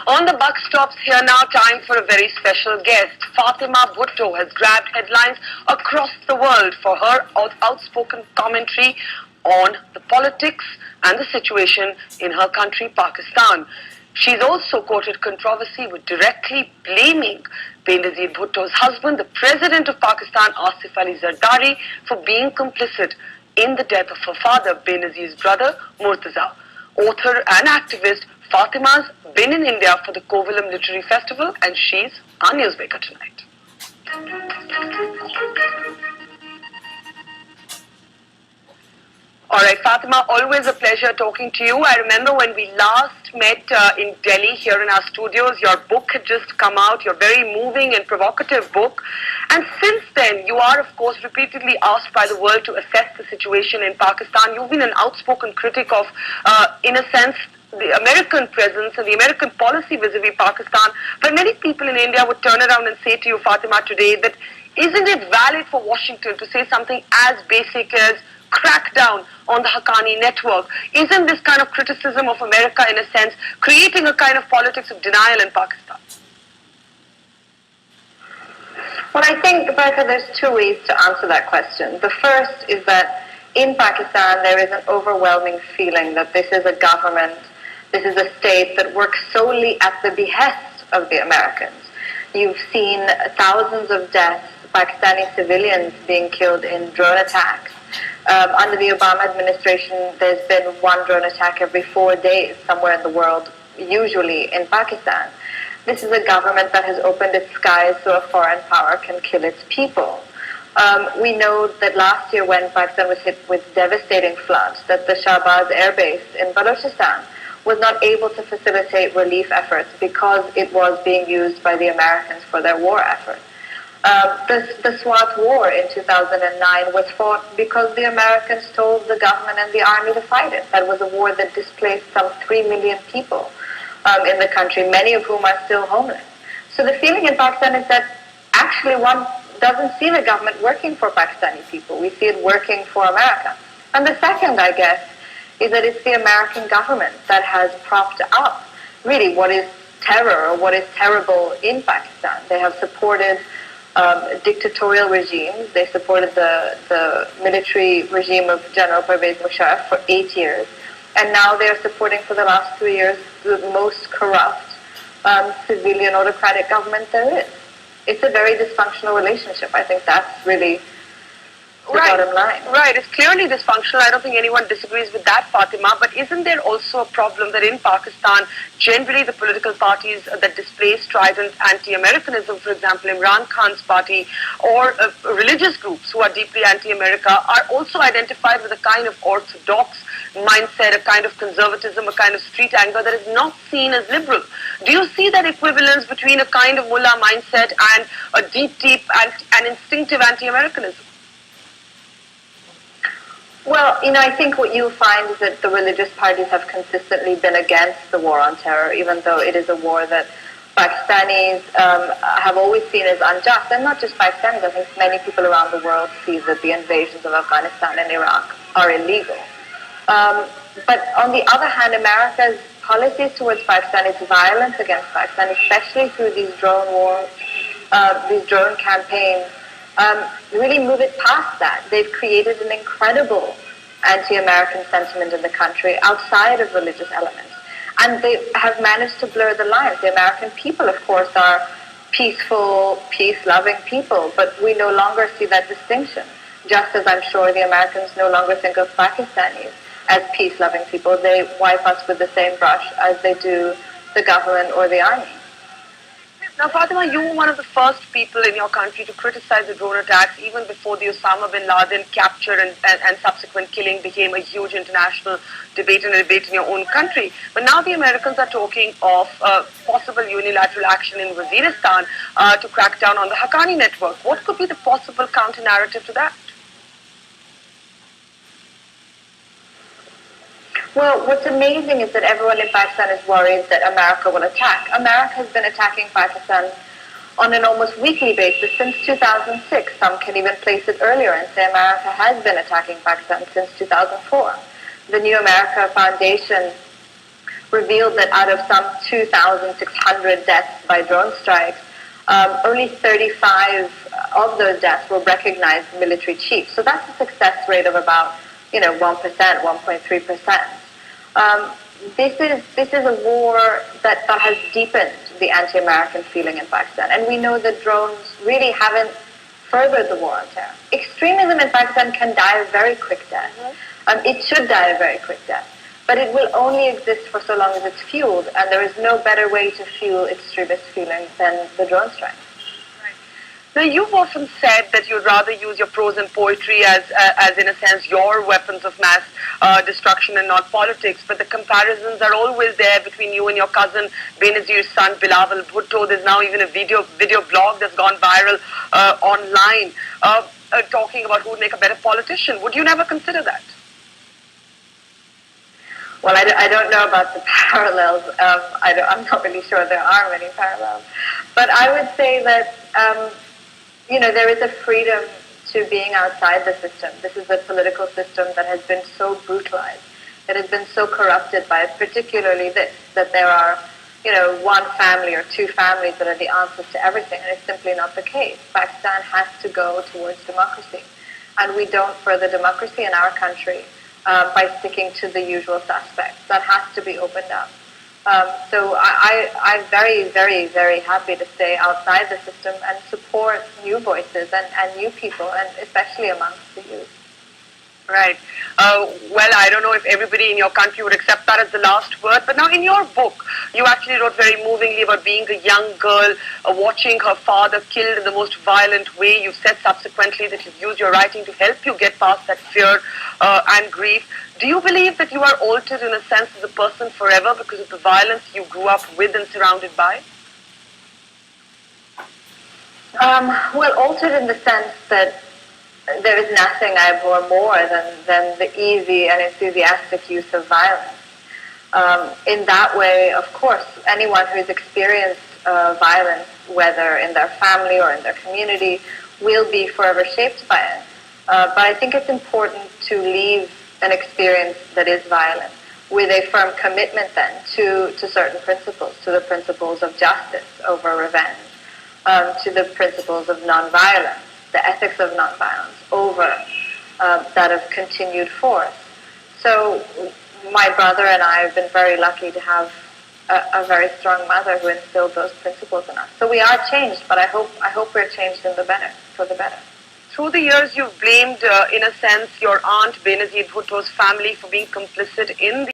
On the buck stops here now, time for a very special guest. Fatima Bhutto has grabbed headlines across the world for her outspoken commentary on the politics and the situation in her country, Pakistan. She's also courted controversy with directly blaming Benazir Bhutto's husband, the president of Pakistan, Asif Ali Zardari, for being complicit in the death of her father, Benazir's brother, Murtaza. Author and activist Fatima's been in India for the Covert Literary Festival, and she's our newsmaker tonight. All right, Fatima, always a pleasure talking to you. I remember when we last met in Delhi here in our studios, your book had just come out, your very moving and provocative book. And since then, you are, of course, repeatedly asked by the world to assess the situation in Pakistan. You've been an outspoken critic of, in a sense, the American presence and the American policy vis-a-vis Pakistan. But many people in India would turn around and say to you, Fatima, today that isn't it valid for Washington to say something as basic as crack down on the Haqqani network? Isn't this kind of criticism of America, in a sense, creating a kind of politics of denial in Pakistan? Well, I think, Bertha, there's two ways to answer that question. The first is that in Pakistan there is an overwhelming feeling that this is a government, this is a state that works solely at the behest of the Americans. You've seen thousands of deaths, Pakistani civilians being killed in drone attacks. Under the Obama administration, there's been one drone attack every 4 days somewhere in the world, usually in Pakistan. This is a government that has opened its skies so a foreign power can kill its people. We know that last year when Pakistan was hit with devastating floods, that the Shahbaz Air Base in Balochistan was not able to facilitate relief efforts because it was being used by the Americans for their war effort. The Swat War in 2009 was fought because the Americans told the government and the army to fight it. That was a war that displaced some 3 million people in the country, many of whom are still homeless. So the feeling in Pakistan is that actually one doesn't see the government working for Pakistani people. We see it working for America. And the second, I guess, is that it's the American government that has propped up really what is terror or what is terrible in Pakistan. They have supported dictatorial regimes. They supported the military regime of General Pervez Musharraf for 8 years. And now they're supporting for the last 3 years the most corrupt civilian autocratic government there is. It's a very dysfunctional relationship. I think that's really the bottom line. Right, it's clearly dysfunctional. I don't think anyone disagrees with that, Fatima. But isn't there also a problem that in Pakistan, generally the political parties that display strident anti-Americanism, for example, Imran Khan's party, or religious groups who are deeply anti-America, are also identified with a kind of orthodox mindset, a kind of conservatism, a kind of street anger that is not seen as liberal. Do you see that equivalence between a kind of mullah mindset and a deep and instinctive anti-Americanism? Well, I think what you find is that the religious parties have consistently been against the war on terror, even though it is a war that Pakistanis have always seen as unjust. And not just Pakistanis, I think many people around the world see that the invasions of Afghanistan and Iraq are illegal. But on the other hand, America's policies towards Pakistan is violence against Pakistan, especially through these drone wars, these drone campaigns, really move it past that. They've created an incredible anti-American sentiment in the country outside of religious elements. And they have managed to blur the lines. The American people, of course, are peaceful, peace-loving people, but we no longer see that distinction, just as I'm sure the Americans no longer think of Pakistanis as peace-loving people. They wipe us with the same brush as they do the government or the army. Now, Fatima, you were one of the first people in your country to criticize the drone attacks even before the Osama bin Laden capture and subsequent killing became a huge international debate and a debate in your own country. But now the Americans are talking of possible unilateral action in Waziristan to crack down on the Haqqani network. What could be the possible counter-narrative to that? Well, what's amazing is that everyone in Pakistan is worried that America will attack. America has been attacking Pakistan on an almost weekly basis since 2006. Some can even place it earlier and say America has been attacking Pakistan since 2004. The New America Foundation revealed that out of some 2,600 deaths by drone strikes, only 35 of those deaths were recognized military chiefs. So that's a success rate of about 1%, 1.3%. This is a war that has deepened the anti-American feeling in Pakistan, and we know that drones really haven't furthered the war on terror. Extremism in Pakistan can die a very quick death. It should die a very quick death, but it will only exist for so long as it's fueled, and there is no better way to fuel extremist feelings than the drone strike. Now, you've often said that you'd rather use your prose and poetry as in a sense, your weapons of mass destruction and not politics, but the comparisons are always there between you and your cousin Benazir's son, Bilawal Bhutto. There's now even a video blog that's gone viral online talking about who would make a better politician. Would you never consider that? Well, I don't know about the parallels. I'm not really sure there are many parallels. But I would say that there is a freedom to being outside the system. This is a political system that has been so brutalized, that has been so corrupted by particularly this, that there are, one family or two families that are the answers to everything, and it's simply not the case. Pakistan has to go towards democracy, and we don't further democracy in our country by sticking to the usual suspects. That has to be opened up. So I'm very, very, very happy to stay outside the system and support new voices and new people, and especially amongst the youth. Right. Well, I don't know if everybody in your country would accept that as the last word, but now in your book, you actually wrote very movingly about being a young girl, watching her father killed in the most violent way. You've said subsequently that you've used your writing to help you get past that fear and grief. Do you believe that you are altered in a sense as a person forever because of the violence you grew up with and surrounded by? Well, altered in the sense that there is nothing I abhor more than the easy and enthusiastic use of violence. In that way, of course, anyone who's experienced violence, whether in their family or in their community, will be forever shaped by it. But I think it's important to leave an experience that is violent with a firm commitment then to certain principles, to the principles of justice over revenge, to the principles of nonviolence, the ethics of nonviolence over that of continued force. So my brother and I have been very lucky to have a very strong mother who instilled those principles in us. So we are changed, but I hope we're changed for the better. Through the years, you've blamed, in a sense, your aunt Benazir Bhutto's family for being complicit in the